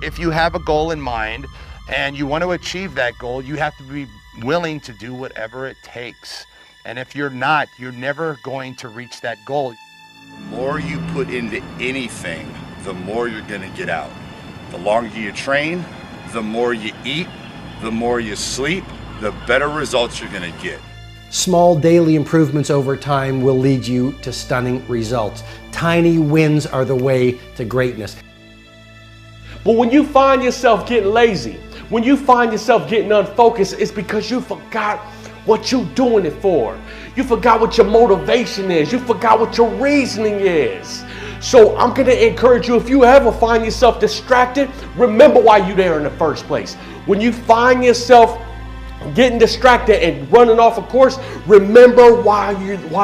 if you have a goal in mind and you want to achieve that goal, you have to be willing to do whatever it takes. And if you're not, you're never going to reach that goal. The more you put into anything, the more you're going to get out. The longer you train, the more you eat, the more you sleep, the better results you're going to get. Small daily improvements over time will lead you to stunning results. Tiny wins are the way to greatness. But when you find yourself getting lazy, when you find yourself getting unfocused, it's because you forgot what you're doing it for. You forgot what your motivation is. You forgot what your reasoning is. So I'm going to encourage you, if you ever find yourself distracted, remember why you're there in the first place. When you find yourself getting distracted and running off a course, remember why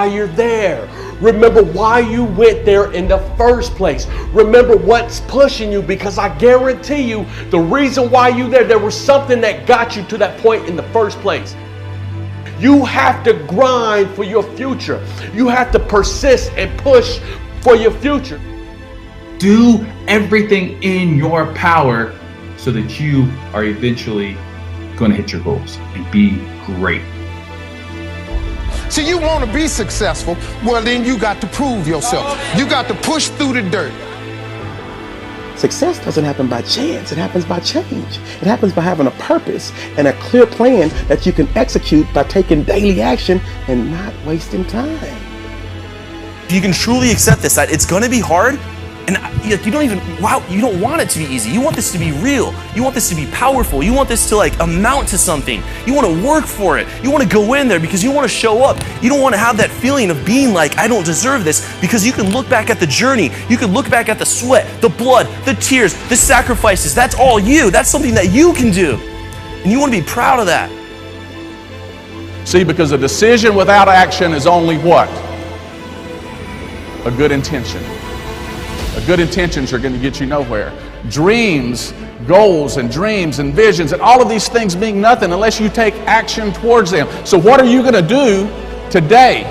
you're there. Remember why you went there in the first place. Remember what's pushing you, because I guarantee you the reason why you're there was something that got you to that point in the first place. You have to grind for your future. You have to persist and push for your future. Do everything in your power so that you are eventually going to hit your goals and be great. See, you want to be successful, well then you got to prove yourself. You got to push through the dirt. Success doesn't happen by chance, it happens by change. It happens by having a purpose and a clear plan that you can execute by taking daily action and not wasting time. If you can truly accept this, that it's going to be hard, and you don't want it to be easy. You want this to be real. You want this to be powerful. You want this to amount to something. You want to work for it. You want to go in there because you want to show up. You don't want to have that feeling of being like, I don't deserve this, because you can look back at the journey. You can look back at the sweat, the blood, the tears, the sacrifices. That's all you. That's something that you can do. And you want to be proud of that. See, because a decision without action is only what? A good intention. Good intentions are going to get you nowhere. Dreams, goals and dreams and visions and all of these things mean nothing unless you take action towards them. So what are you going to do today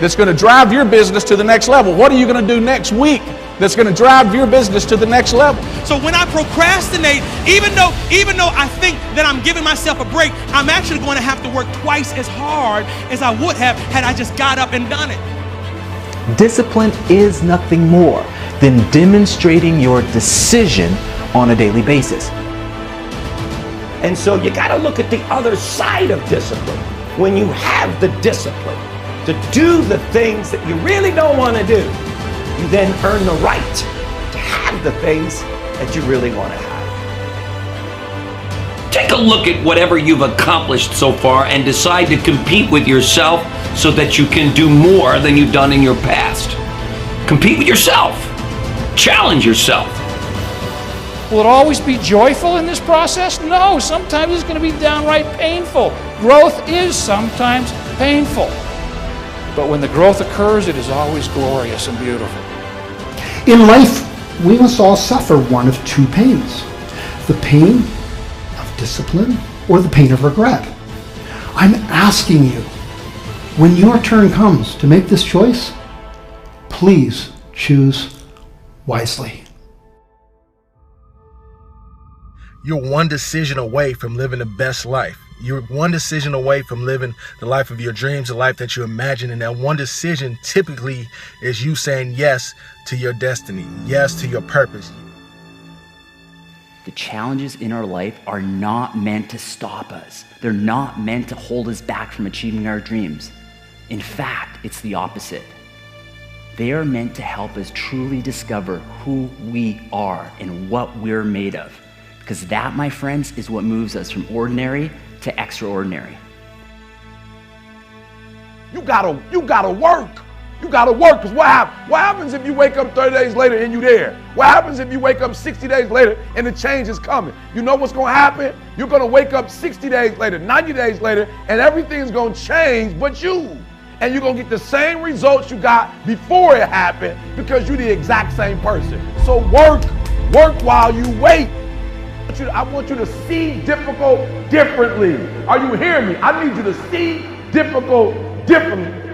that's going to drive your business to the next level? What are you going to do next week that's going to drive your business to the next level? So when I procrastinate, even though I think that I'm giving myself a break, I'm actually going to have to work twice as hard as I would have had I just got up and done it. Discipline is nothing more than demonstrating your decision on a daily basis. And so you got to look at the other side of discipline. When you have the discipline to do the things that you really don't want to do, you then earn the right to have the things that you really want to have. Take a look at whatever you've accomplished so far and decide to compete with yourself so that you can do more than you've done in your past. Compete with yourself. Challenge yourself. Will it always be joyful in this process? No, sometimes it's going to be downright painful. Growth is sometimes painful. But when the growth occurs, it is always glorious and beautiful. In life, we must all suffer one of two pains. The pain of discipline or the pain of regret. I'm asking you, when your turn comes to make this choice, please choose wisely. You're one decision away from living the best life. You're one decision away from living the life of your dreams, the life that you imagine. And that one decision typically is you saying yes to your destiny, yes to your purpose. The challenges in our life are not meant to stop us. They're not meant to hold us back from achieving our dreams. In fact, it's the opposite. They are meant to help us truly discover who we are and what we're made of. Because that, my friends, is what moves us from ordinary to extraordinary. You gotta work. You gotta work, because what happens if you wake up 30 days later and you there? What happens if you wake up 60 days later and the change is coming? You know what's gonna happen? You're gonna wake up 60 days later, 90 days later, and everything's gonna change but you. And you're gonna get the same results you got before it happened because you're the exact same person. So work while you wait. I want you to see difficult differently. Are you hearing me? I need you to see difficult differently.